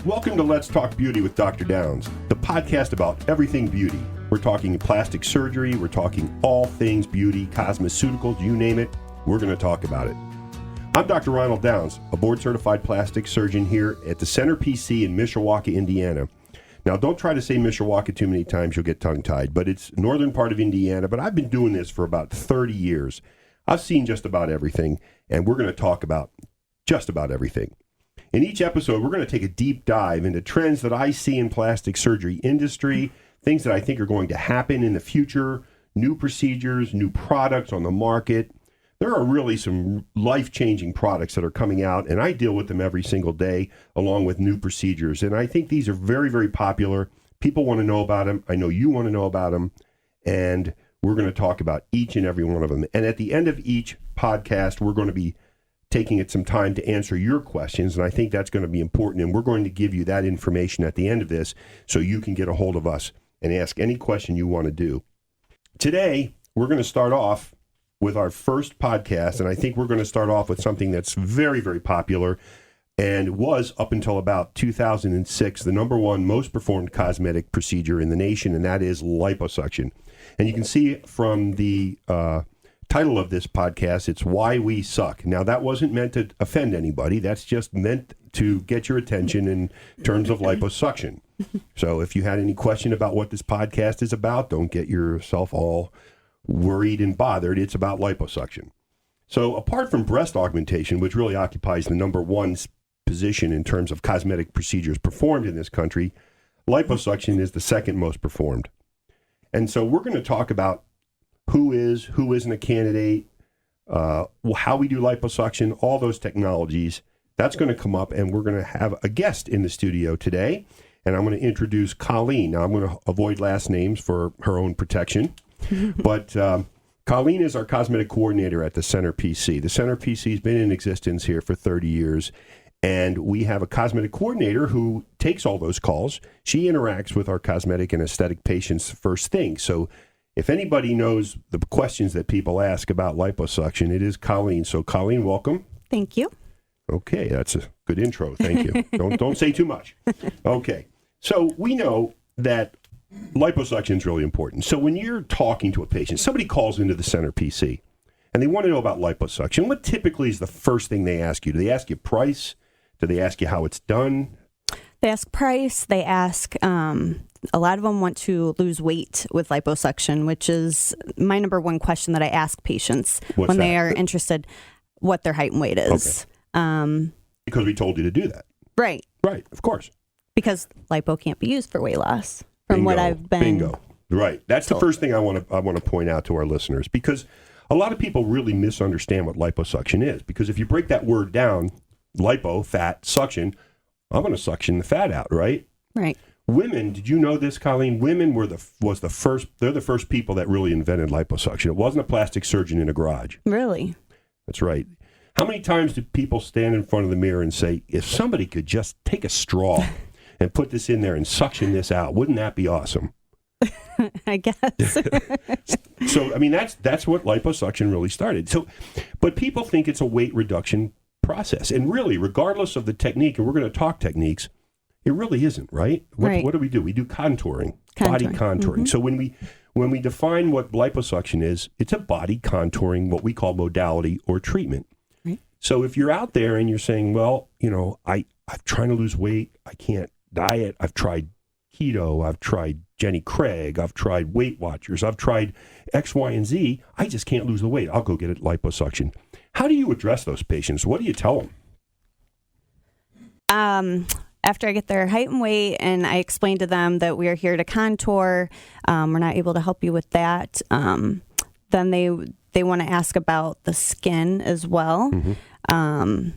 Welcome to Let's Talk Beauty with Dr. Downs, the podcast about everything beauty. We're talking plastic surgery, we're talking all things beauty, cosmeceuticals, you name it, we're going to talk about it. I'm Dr. Ronald Downs, a board-certified plastic surgeon here at TheCentrePC in Mishawaka, Indiana. Now, don't try to say Mishawaka too many times, you'll get tongue-tied, but it's northern part of Indiana, but I've been doing this for about 30 years. I've seen just about everything, and we're going to talk about just about everything. In each episode, we're going to take a deep dive into trends that I see in plastic surgery industry, things that I think are going to happen in the future, new procedures, new products on the market. There are really some life-changing products that are coming out, and I deal with them every single day, along with new procedures. And I think these are very, very popular. People want to know about them. I know you want to know about them. And we're going to talk about each and every one of them. And at the end of each podcast, we're going to be taking it some time to answer your questions, and I think that's going to be important, and we're going to give you that information at the end of this so you can get a hold of us and ask any question you want to do. Today, we're going to start off with our first podcast, and I think we're going to start off with something that's very, very popular and was, up until about 2006, the number one most performed cosmetic procedure in the nation, and that is liposuction. And you can see from the title of this podcast, it's Why We Suck. Now, that wasn't meant to offend anybody. That's just meant to get your attention in terms of liposuction. So if you had any question about what this podcast is about, don't get yourself all worried and bothered. It's about liposuction. So apart from breast augmentation, which really occupies the number one position in terms of cosmetic procedures performed in this country, liposuction is the second most performed. And so we're going to talk about who isn't a candidate, how we do liposuction, all those technologies. That's going to come up, and we're going to have a guest in the studio today, and I'm going to introduce Colleen. Now, I'm going to avoid last names for her own protection, but Colleen is our cosmetic coordinator at TheCentrePC. TheCentrePC has been in existence here for 30 years, and we have a cosmetic coordinator who takes all those calls. She interacts with our cosmetic and aesthetic patients first thing, so if anybody knows the questions that people ask about liposuction, it is Colleen. So, Colleen, welcome. Thank you. Okay, that's a good intro. Thank you. Don't say too much. Okay, so we know that liposuction is really important. So when you're talking to a patient, somebody calls into the TheCentrePC, and they want to know about liposuction. What typically is the first thing they ask you? Do they ask you price? Do they ask you how it's done? They ask price. They ask, a lot of them want to lose weight with liposuction, which is my number one question that I ask patients when they are interested, what their height and weight is. Okay. Because we told you to do that. Right. Right, of course. Because lipo can't be used for weight loss, from what I've been Bingo. Right. That's told. The first thing I want to point out to our listeners, because a lot of people really misunderstand what liposuction is. Because if you break that word down, lipo, fat, suction, I'm going to suction the fat out, right? Right. Women, did you know this, Colleen? Women they're the first people that really invented liposuction. It wasn't a plastic surgeon in a garage. Really? That's right. How many times do people stand in front of the mirror and say, if somebody could just take a straw and put this in there and suction this out, wouldn't that be awesome? I guess. So, I mean, that's what liposuction really started. So, but people think it's a weight reduction process. And really, regardless of the technique, and we're going to talk techniques, it really isn't, right? What do? We do contouring. Body contouring. Mm-hmm. So when we define what liposuction is, it's a body contouring, what we call modality or treatment. Right. So if you're out there and you're saying, well, I'm trying to lose weight, I can't diet, I've tried keto, I've tried Jenny Craig, I've tried Weight Watchers, I've tried X, Y, and Z, I just can't lose the weight, I'll go get it liposuction. How do you address those patients? What do you tell them? After I get their height and weight and I explain to them that we are here to contour, we're not able to help you with that, then they want to ask about the skin as well. Mm-hmm.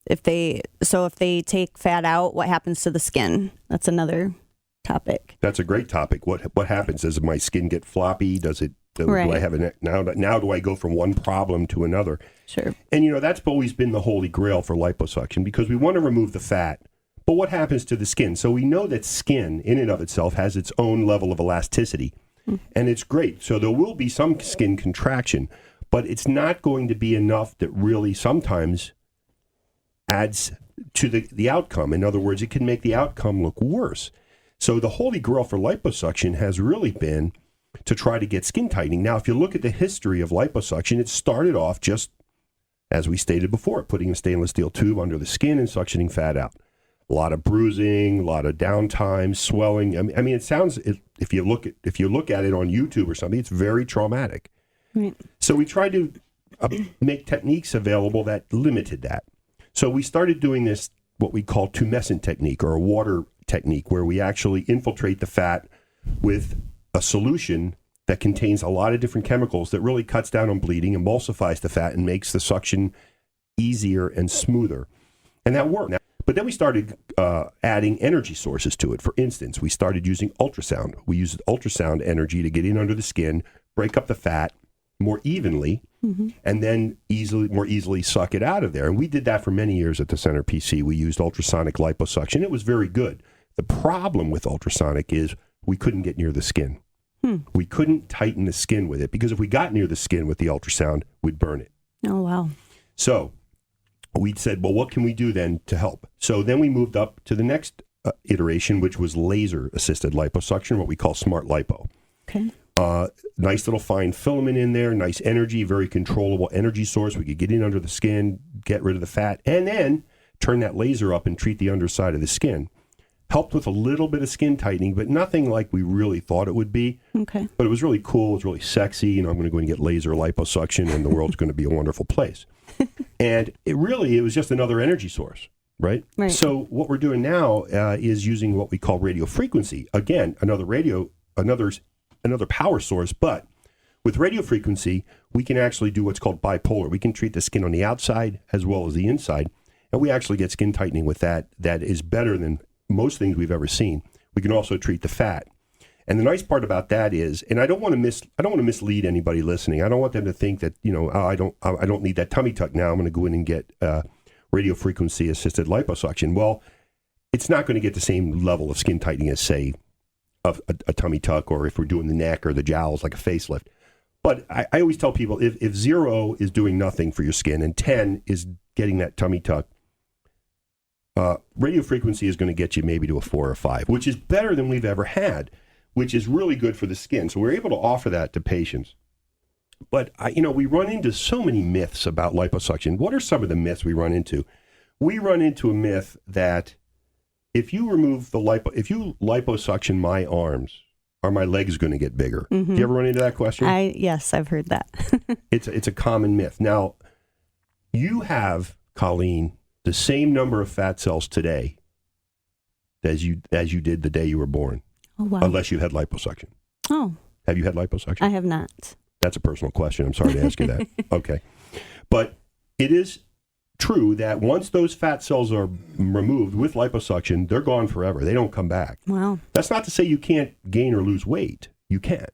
If they take fat out, what happens to the skin? That's another topic. That's a great topic. What happens? Does my skin get floppy? Does it? Right. Do I have now do I go from one problem to another? Sure. And that's always been the holy grail for liposuction, because we want to remove the fat. But what happens to the skin? So we know that skin in and of itself has its own level of elasticity, and it's great. So there will be some skin contraction, but it's not going to be enough that really sometimes adds to the outcome. In other words, it can make the outcome look worse. So the holy grail for liposuction has really been to try to get skin tightening. Now, if you look at the history of liposuction, it started off just, as we stated before, putting a stainless steel tube under the skin and suctioning fat out. A lot of bruising, a lot of downtime, swelling. I mean, it sounds, if you look at it on YouTube or something, it's very traumatic. Right. So we tried to make techniques available that limited that. So we started doing this, what we call tumescent technique, or a water technique, where we actually infiltrate the fat with a solution that contains a lot of different chemicals that really cuts down on bleeding, emulsifies the fat, and makes the suction easier and smoother. And that worked. But then we started adding energy sources to it. For instance, we started using ultrasound. We used ultrasound energy to get in under the skin, break up the fat more evenly, and then more easily suck it out of there. And we did that for many years at the TheCentrePC. We used ultrasonic liposuction. It was very good. The problem with ultrasonic is we couldn't get near the skin. We couldn't tighten the skin with it, because if we got near the skin with the ultrasound, we'd burn it. Oh, wow. So we said, well, what can we do then to help? So then we moved up to the next iteration, which was laser-assisted liposuction, what we call smart lipo. Okay. Nice little fine filament in there, nice energy, very controllable energy source. We could get in under the skin, get rid of the fat, and then turn that laser up and treat the underside of the skin. Helped with a little bit of skin tightening, but nothing like we really thought it would be. Okay. But it was really cool. It was really sexy. You know, I'm going to go and get laser liposuction, and the world's going to be a wonderful place. And it was just another energy source, right? Right. So what we're doing now is using what we call radio frequency. Again, another power source, but with radio frequency, we can actually do what's called bipolar. We can treat the skin on the outside as well as the inside, and we actually get skin tightening with that is better than most things we've ever seen. We can also treat the fat. And the nice part about that is, and I don't want to mislead anybody listening. I don't want them to think that, you know, I don't need that tummy tuck now. I'm going to go in and get radio frequency assisted liposuction. Well, it's not going to get the same level of skin tightening as, say, a tummy tuck, or if we're doing the neck or the jowls, like a facelift. But I always tell people, if 0 is doing nothing for your skin and 10 is getting that tummy tuck, radio frequency is going to get you maybe to a 4 or 5, which is better than we've ever had, which is really good for the skin. So we're able to offer that to patients. But we run into so many myths about liposuction. What are some of the myths we run into? We run into a myth that if you remove if you liposuction my arms, are my legs going to get bigger? Do you ever run into that question? Yes, I've heard that. It's a common myth. Now, you have, Colleen, the same number of fat cells today as you did the day you were born. Oh, wow. Unless you had liposuction. Oh. Have you had liposuction? I have not. That's a personal question. I'm sorry to ask you that. Okay. But it is true that once those fat cells are removed with liposuction, they're gone forever. They don't come back. Wow. That's not to say you can't gain or lose weight. You can.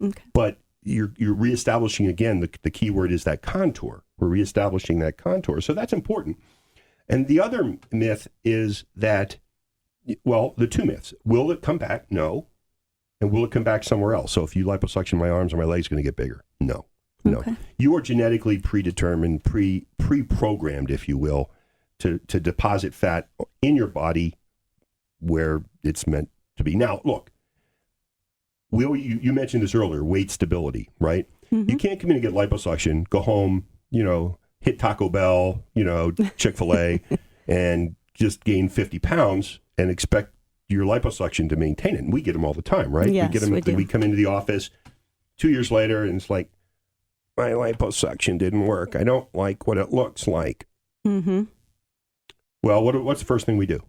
Okay. But you're reestablishing, again, the key word is that contour. We're reestablishing that contour. So that's important. And the other myth is that, well, the two myths. Will it come back? No. And will it come back somewhere else? So if you liposuction my arms, are my legs going to get bigger? No. No. Okay. You are genetically predetermined, pre-programmed, if you will, to deposit fat in your body where it's meant to be. Now, look, you mentioned this earlier, weight stability, right? Mm-hmm. You can't come in and get liposuction, go home, hit Taco Bell, Chick-fil-A, and just gain 50 pounds and expect your liposuction to maintain it. And we get them all the time, right? Yes, we do. We come into the office 2 years later and it's like, my liposuction didn't work. I don't like what it looks like. Mm-hmm. Well, what's the first thing we do?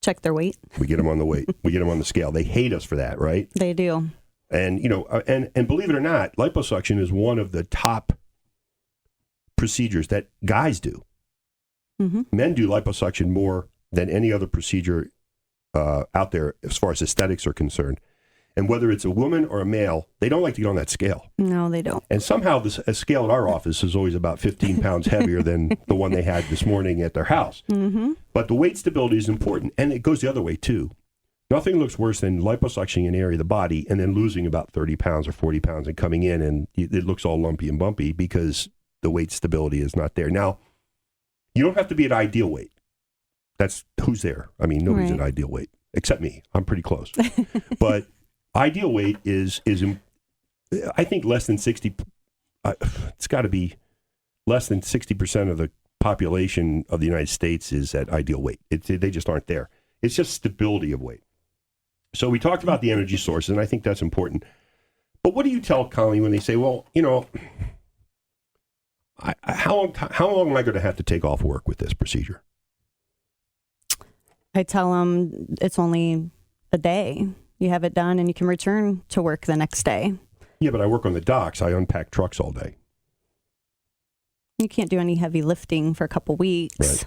Check their weight. We get them on the weight. We get them on the scale. They hate us for that, right? They do. And, and believe it or not, liposuction is one of the top procedures that guys do. Mm-hmm. Men do liposuction more than any other procedure out there as far as aesthetics are concerned. And whether it's a woman or a male, they don't like to get on that scale. No, they don't. And somehow a scale at our office is always about 15 pounds heavier than the one they had this morning at their house. Mm-hmm. But the weight stability is important. And it goes the other way, too. Nothing looks worse than liposuctioning an area of the body and then losing about 30 pounds or 40 pounds and coming in and it looks all lumpy and bumpy because the weight stability is not there. Now, you don't have to be at ideal weight. That's who's there. I mean, nobody's at ideal weight except me. I'm pretty close. But ideal weight is I think less than 60. It's got to be less than 60% of the population of the United States is at ideal weight. They just aren't there. It's just stability of weight. So we talked about the energy sources, and I think that's important. But what do you tell Colleen when they say, well, how long am I going to have to take off work with this procedure? I tell them it's only a day. You have it done and you can return to work the next day. Yeah, but I work on the docks. I unpack trucks all day. You can't do any heavy lifting for a couple weeks. Right.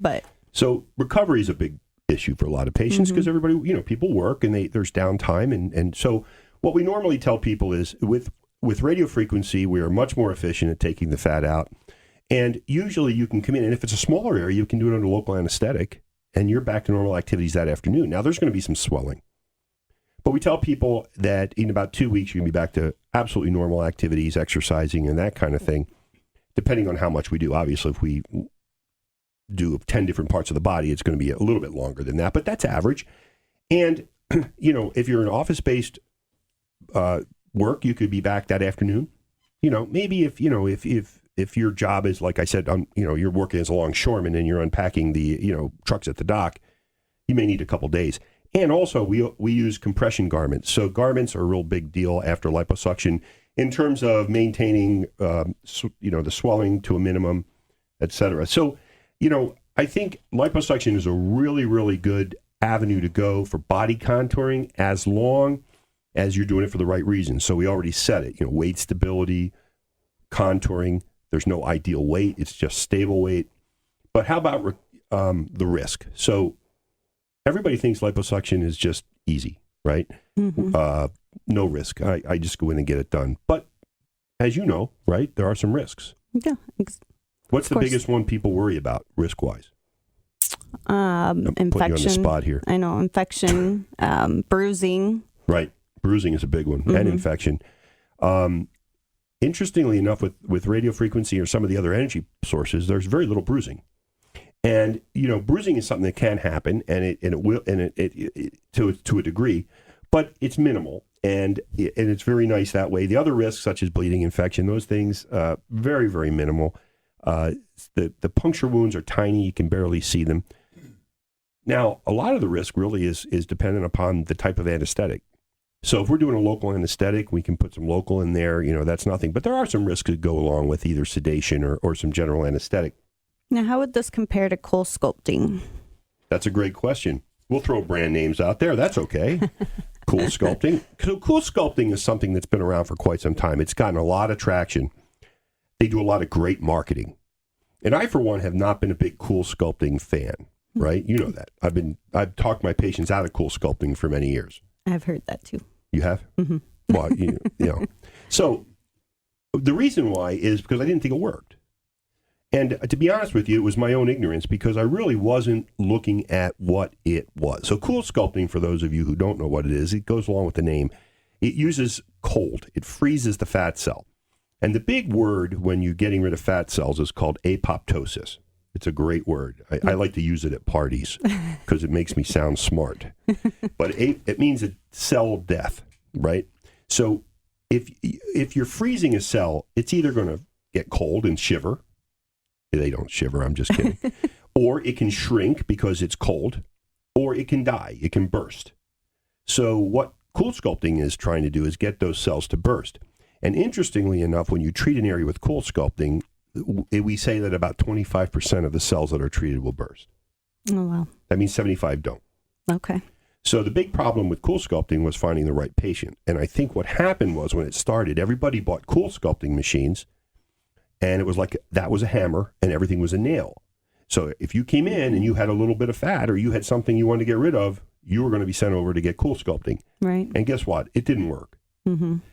But so recovery is a big issue for a lot of patients because everybody, people work and there's downtime. And so what we normally tell people is with radio frequency, we are much more efficient at taking the fat out. And usually you can come in, and if it's a smaller area, you can do it under local anesthetic, and you're back to normal activities that afternoon. Now, there's going to be some swelling. But we tell people that in about 2 weeks, you're going to be back to absolutely normal activities, exercising, and that kind of thing, depending on how much we do. Obviously, if we do 10 different parts of the body, it's going to be a little bit longer than that, but that's average. And, if you're an office-based work, you could be back that afternoon. Maybe if your job is, like I said, you're working as a longshoreman and you're unpacking the, trucks at the dock, you may need a couple days. And also we use compression garments. So garments are a real big deal after liposuction in terms of maintaining, the swelling to a minimum, et cetera. So, I think liposuction is a really, really good avenue to go for body contouring as long as you're doing it for the right reasons. So we already said it, weight stability, contouring. There's no ideal weight. It's just stable weight. But how about the risk? So everybody thinks liposuction is just easy, right? No risk. I just go in and get it done. But as you know, right, there are some risks. Yeah. What's the biggest one people worry about risk-wise? Infection. Put you on the spot here. I know, infection, bruising. Right. Bruising is a big one, and infection. Interestingly enough, with radio frequency or some of the other energy sources, there's very little bruising. And, bruising is something that can happen, and it will to a degree, but it's minimal, and it's very nice that way. The other risks, such as bleeding, infection, those things, very, very minimal. The puncture wounds are tiny; you can barely see them. Now, a lot of the risk really is dependent upon the type of anesthetic. So if we're doing a local anesthetic, we can put some local in there. That's nothing. But there are some risks that go along with either sedation or some general anesthetic. Now, how would this compare to CoolSculpting? That's a great question. We'll throw brand names out there. That's okay. CoolSculpting. So CoolSculpting is something that's been around for quite some time. It's gotten a lot of traction. They do a lot of great marketing. And I, for one, have not been a big CoolSculpting fan, right? You know that. I've talked my patients out of CoolSculpting for many years. I've heard that too. You have? Well, So the reason why is because I didn't think it worked. And to be honest with you, it was my own ignorance because I really wasn't looking at what it was. So CoolSculpting, for those of you who don't know what it is, it goes along with the name. It uses cold. It freezes the fat cell. And the big word when you're getting rid of fat cells is called apoptosis. It's a great word. I like to use it at parties because it makes me sound smart. But it means a cell death, right? So if you're freezing a cell, it's either going to get cold and shiver. They don't shiver, I'm just kidding. Or it can shrink because it's cold, or it can die. It can burst. So what CoolSculpting is trying to do is get those cells to burst. And interestingly enough, when you treat an area with CoolSculpting, we say that about 25% of the cells that are treated will burst. Oh, wow. That means 75 don't. Okay. So the big problem with CoolSculpting was finding the right patient. And I think what happened was when it started, everybody bought CoolSculpting machines, and it was like that was a hammer and everything was a nail. So if you came in and you had a little bit of fat or you had something you wanted to get rid of, you were going to be sent over to get CoolSculpting. Right. And guess what? It didn't work.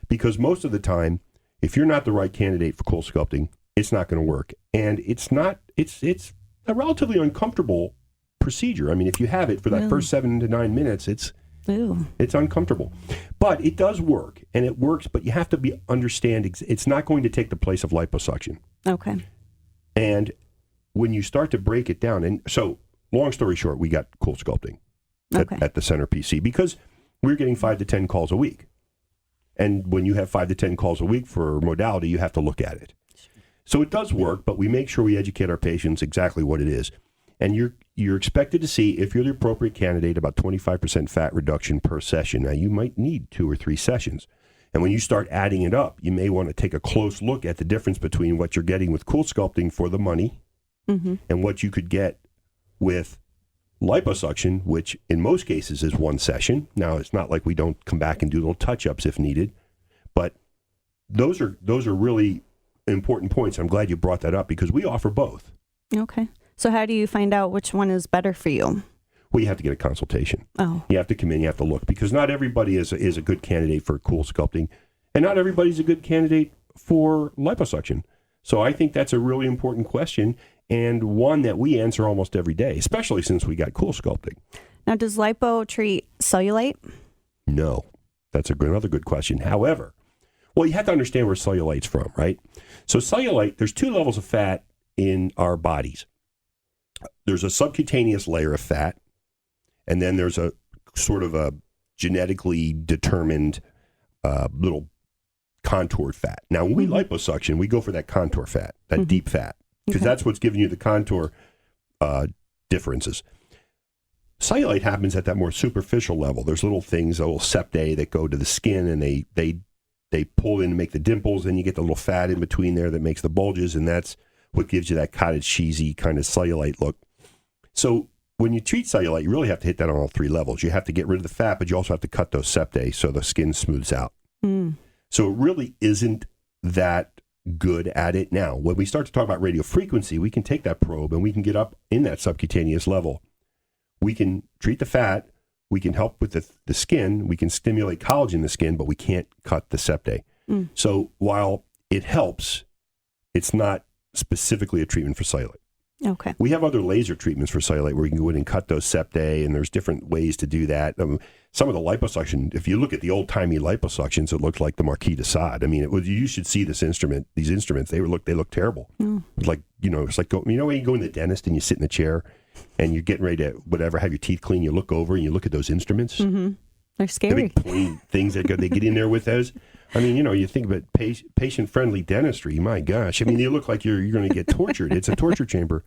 Because most of the time, if you're not the right candidate for CoolSculpting, it's not going to work. And it's a relatively uncomfortable procedure. I mean, if you have it for that first 7 to 9 minutes, it's uncomfortable. But it does work, and it works, but you have to understand it's not going to take the place of liposuction. Okay. And when you start to break it down, and so long story short, we got CoolSculpting Okay. at TheCentrePC because we're getting 5 to 10 calls a week. And when you have 5 to 10 calls a week for modality, you have to look at it. So it does work, but we make sure we educate our patients exactly what it is. And you're expected to see, if you're the appropriate candidate, about 25% fat reduction per session. Now, you might need 2 or 3 sessions. And when you start adding it up, you may want to take a close look at the difference between what you're getting with CoolSculpting for the money and what you could get with liposuction, which in most cases is 1 session. Now, it's not like we don't come back and do little touch-ups if needed, but those are really important points. I'm glad you brought that up because we offer both. Okay. So how do you find out which one is better for you? Well, you have to get a consultation. Oh. You have to come in, you have to look, because not everybody is a good candidate for CoolSculpting, and not everybody's a good candidate for liposuction. So I think that's a really important question, and one that we answer almost every day, especially since we got CoolSculpting. Now, does lipo treat cellulite? No. That's another good question. However, well, you have to understand where cellulite's from, right? So cellulite, there's 2 levels of fat in our bodies. There's a subcutaneous layer of fat, and then there's a sort of a genetically determined little contoured fat. Now, when we liposuction, we go for that contour fat, that deep fat, because that's what's giving you the contour differences. Cellulite happens at that more superficial level. There's little things, little septae that go to the skin, and they pull in and make the dimples, and you get the little fat in between there that makes the bulges, and that's what gives you that cottage cheesy kind of cellulite look. So when you treat cellulite, you really have to hit that on all 3 levels. You have to get rid of the fat, but you also have to cut those septae so the skin smooths out. So it really isn't that good at it. Now, when we start to talk about radiofrequency, we can take that probe and we can get up in that subcutaneous level. We can treat the fat. We can help with the skin. We can stimulate collagen in the skin, but we can't cut the septae. So while it helps, it's not specifically a treatment for cellulite. Okay. We have other laser treatments for cellulite where you can go in and cut those septae, and there's different ways to do that. Some of the liposuction, if you look at the old-timey liposuctions, it looked like the Marquis de Sade. I mean, you should see these instruments. They look terrible. It's like, it's like, when you go in the dentist and you sit in the chair and you're getting ready to, have your teeth clean, you look over and you look at those instruments. They're scary. The big pointy things that they get in there with those. I mean, you think about patient-friendly dentistry. My gosh. I mean, you look like you're going to get tortured. It's a torture chamber.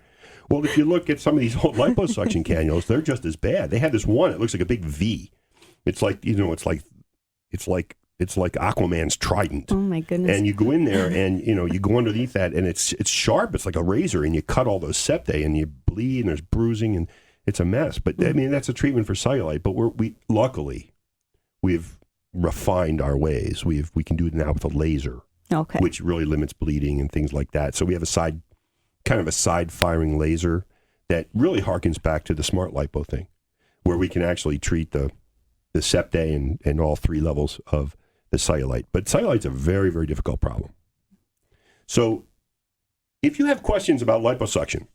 Well, if you look at some of these old liposuction cannulas, they're just as bad. They have this one. It looks like a big V. It's like, it's like Aquaman's trident. Oh my goodness. And you go in there and, you go underneath that and it's sharp. It's like a razor, and you cut all those septae and you bleed and there's bruising and it's a mess. But I mean, that's a treatment for cellulite. But luckily, we've refined our ways. We can do it now with a laser, which really limits bleeding and things like that. So we have a side firing laser that really harkens back to the smart lipo thing, where we can actually treat the septae and all 3 levels of the cellulite. But cellulite's a very, very difficult problem. So if you have questions about liposuction,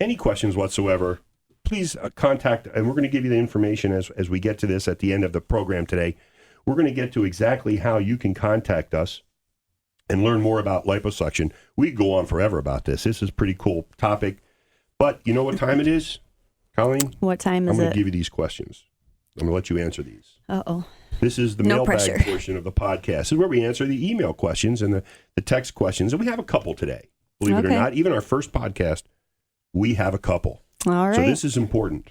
any questions whatsoever, please contact, and we're going to give you the information as we get to this at the end of the program today. We're going to get to exactly how you can contact us and learn more about liposuction. We could go on forever about this. This is a pretty cool topic. But you know what time it is, Colleen? What time is it? I'm going to give you these questions. I'm going to let you answer these. Uh-oh. This is the mailbag portion of the podcast. This is where we answer the email questions and the text questions. And we have a couple today. Believe it or not, even our first podcast, we have a couple. All right. So this is important.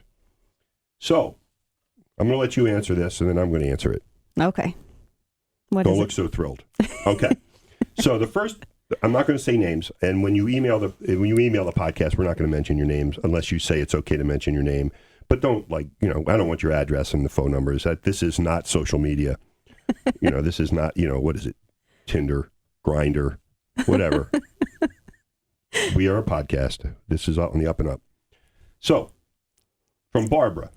So I'm going to let you answer this, and then I'm going to answer it. Okay. Don't look so thrilled. Okay. So the first, I'm not going to say names, and when you email the podcast, we're not going to mention your names unless you say it's okay to mention your name. But don't I don't want your address and the phone numbers. This is not social media. This is not, what is it? Tinder, Grindr, whatever. We are a podcast. This is on the up and up. So, from Barbara,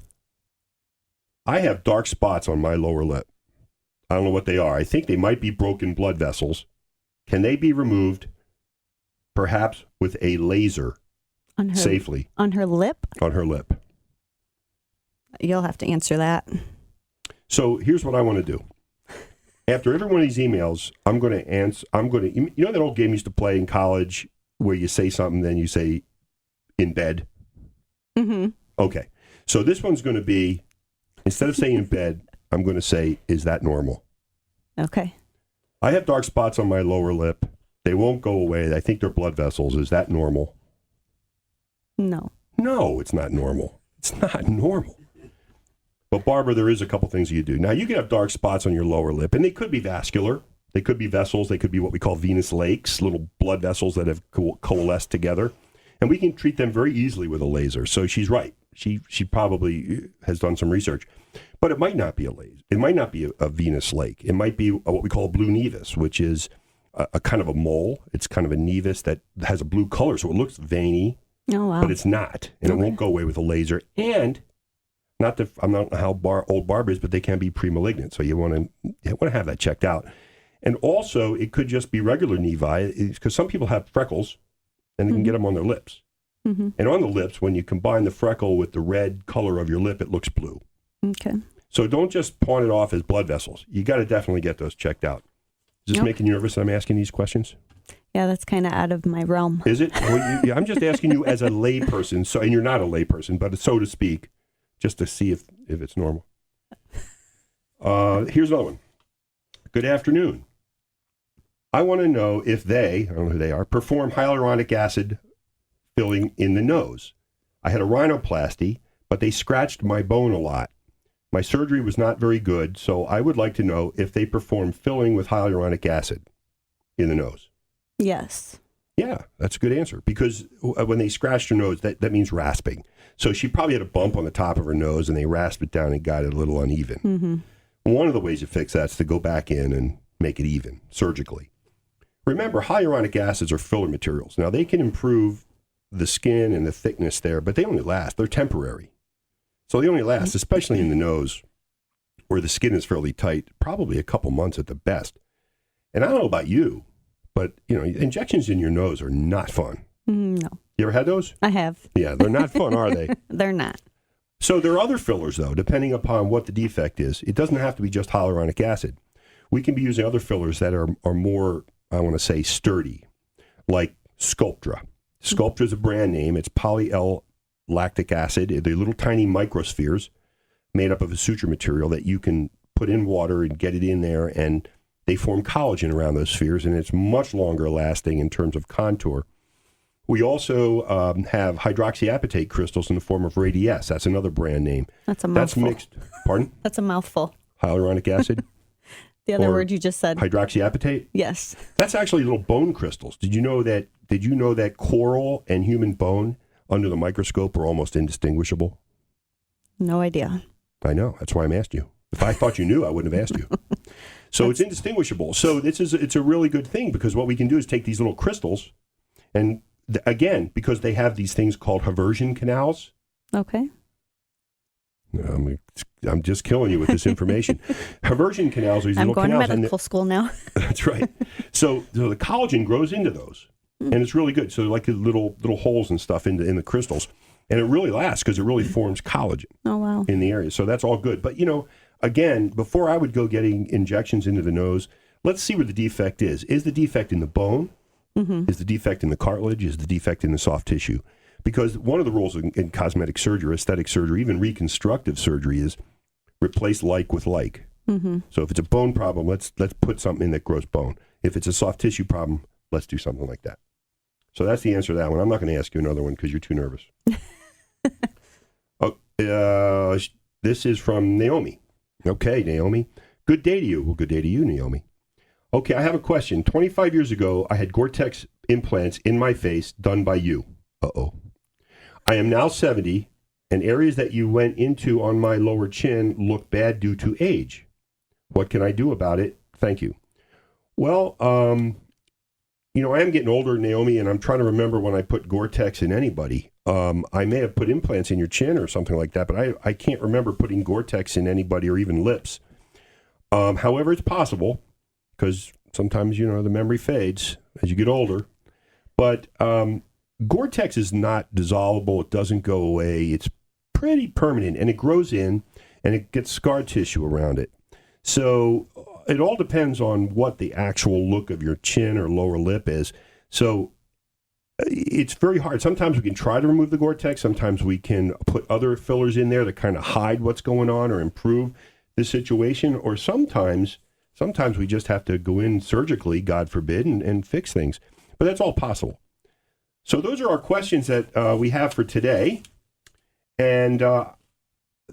I have dark spots on my lower lip. I don't know what they are. I think they might be broken blood vessels. Can they be removed, perhaps with a laser, safely? On her lip? On her lip. You'll have to answer that. So here's what I want to do. After every one of these emails, I'm going to answer. That old game you used to play in college where you say something, then you say in bed? Mm-hmm. Okay. So this one's going to be, instead of saying in bed, I'm going to say, is that normal? Okay. I have dark spots on my lower lip. They won't go away. I think they're blood vessels. Is that normal? No. No, it's not normal. It's not normal. But Barbara, there is a couple things you do. Now, you can have dark spots on your lower lip, and they could be vascular. They could be vessels. They could be what we call venous lakes, little blood vessels that have coalesced together. And we can treat them very easily with a laser. So she's right. She probably has done some research. But it might not be a laser. It might not be a venous lake. It might be what we call a blue nevus, which is a kind of a mole. It's kind of a nevus that has a blue color, so it looks veiny. Oh, wow. But it's not. And it won't go away with a laser. And not that I'm not how old Barbara is, but they can be pre-malignant. So you want to have that checked out. And also, it could just be regular nevi, because some people have freckles, and they can get them on their lips. Mm-hmm. And on the lips, when you combine the freckle with the red color of your lip, it looks blue. Okay. So don't just pawn it off as blood vessels. You got to definitely get those checked out. Is this making you nervous that I'm asking these questions? Yeah, that's kind of out of my realm. Is it? Well, I'm just asking you as a layperson, so, and you're not a layperson, but so to speak, just to see if it's normal. Here's another one. Good afternoon. I want to know if they, I don't know who they are, perform hyaluronic acid filling in the nose. I had a rhinoplasty, but they scratched my bone a lot. My surgery was not very good, so I would like to know if they perform filling with hyaluronic acid in the nose. Yes. Yeah, that's a good answer, because when they scratched her nose, that means rasping. So she probably had a bump on the top of her nose, and they rasped it down and got it a little uneven. Mm-hmm. One of the ways to fix that is to go back in and make it even surgically. Remember, hyaluronic acids are filler materials. Now, they can improve the skin and the thickness there, but they only last. They're temporary. So they only last, especially in the nose, where the skin is fairly tight, probably a couple months at the best. And I don't know about you, but, injections in your nose are not fun. No. You ever had those? I have. Yeah, they're not fun, are they? They're not. So there are other fillers, though, depending upon what the defect is. It doesn't have to be just hyaluronic acid. We can be using other fillers that are more, I want to say, sturdy, like Sculptra. Sculptra is a brand name. It's poly-L-lactic acid. They're little tiny microspheres made up of a suture material that you can put in water and get it in there, and they form collagen around those spheres, and it's much longer lasting in terms of contour. We also have hydroxyapatite crystals in the form of Radiesse. That's another brand name. That's a mouthful. That's mixed. Pardon? That's a mouthful. Hyaluronic acid? The other word you just said. Hydroxyapatite? Yes. That's actually little bone crystals. Did you know that coral and human bone under the microscope are almost indistinguishable? No idea. I know. That's why I'm asking you. If I thought you knew, I wouldn't have asked you. So it's indistinguishable. So it's a really good thing, because what we can do is take these little crystals and again, because they have these things called haversian canals. Okay. I'm just killing you with this information. Haversian canals are these little canals. I'm going to medical school now. That's right. So the collagen grows into those, and it's really good. So like little holes and stuff in the crystals, and it really lasts because it really forms collagen. Oh, wow. In the area. So that's all good. But again, before I would go getting injections into the nose, let's see where the defect is. Is the defect in the bone? Mm-hmm. Is the defect in the cartilage? Is the defect in the soft tissue? Because one of the rules in cosmetic surgery, aesthetic surgery, even reconstructive surgery is replace like with like. Mm-hmm. So if it's a bone problem, let's put something in that grows bone. If it's a soft tissue problem, let's do something like that. So that's the answer to that one. I'm not going to ask you another one because you're too nervous. This is from Naomi. Okay, Naomi. Good day to you. Well, good day to you, Naomi. Okay, I have a question. 25 years ago, I had Gore-Tex implants in my face done by you. Uh-oh. I am now 70, and areas that you went into on my lower chin look bad due to age. What can I do about it? Thank you. Well, I am getting older, Naomi, and I'm trying to remember when I put Gore-Tex in anybody. I may have put implants in your chin or something like that, but I can't remember putting Gore-Tex in anybody or even lips. However, it's possible, because sometimes, the memory fades as you get older. But Gore-Tex is not dissolvable. It doesn't go away. It's pretty permanent, and it grows in, and it gets scar tissue around it. So it all depends on what the actual look of your chin or lower lip is. So it's very hard. Sometimes we can try to remove the Gore-Tex. Sometimes we can put other fillers in there to kind of hide what's going on or improve the situation. Or sometimes we just have to go in surgically, God forbid, and fix things. But that's all possible. So those are our questions that we have for today. And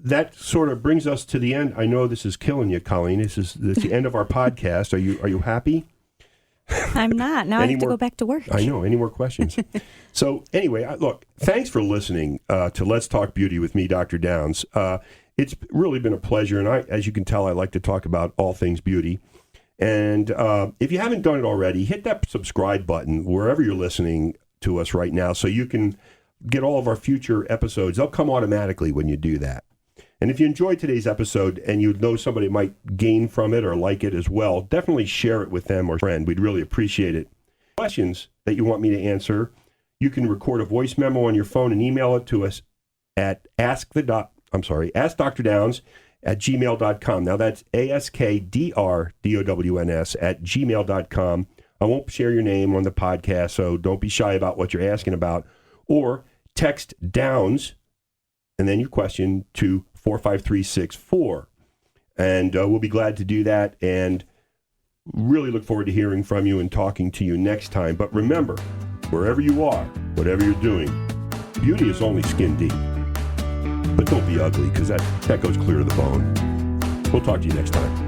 that sort of brings us to the end. I know this is killing you, Colleen. This is the end of our podcast. Are you happy? I'm not. Now I have to go back to work. I know. Any more questions? So anyway, look, thanks for listening to Let's Talk Beauty with me, Dr. Downs. It's really been a pleasure. And as you can tell, I like to talk about all things beauty. And if you haven't done it already, hit that subscribe button wherever you're listening to us right now so you can get all of our future episodes. They'll come automatically when you do that. And if you enjoyed today's episode and you know somebody might gain from it or like it as well, definitely share it with them or friend. We'd really appreciate it. Questions that you want me to answer, you can record a voice memo on your phone and email it to us at askdrdowns@gmail.com. Now that's askdrdowns@gmail.com. I won't share your name on the podcast, so don't be shy about what you're asking about. Or text DOWNS and then your question to 45364. And we'll be glad to do that and really look forward to hearing from you and talking to you next time. But remember, wherever you are, whatever you're doing, beauty is only skin deep. But don't be ugly, because that goes clear to the bone. We'll talk to you next time.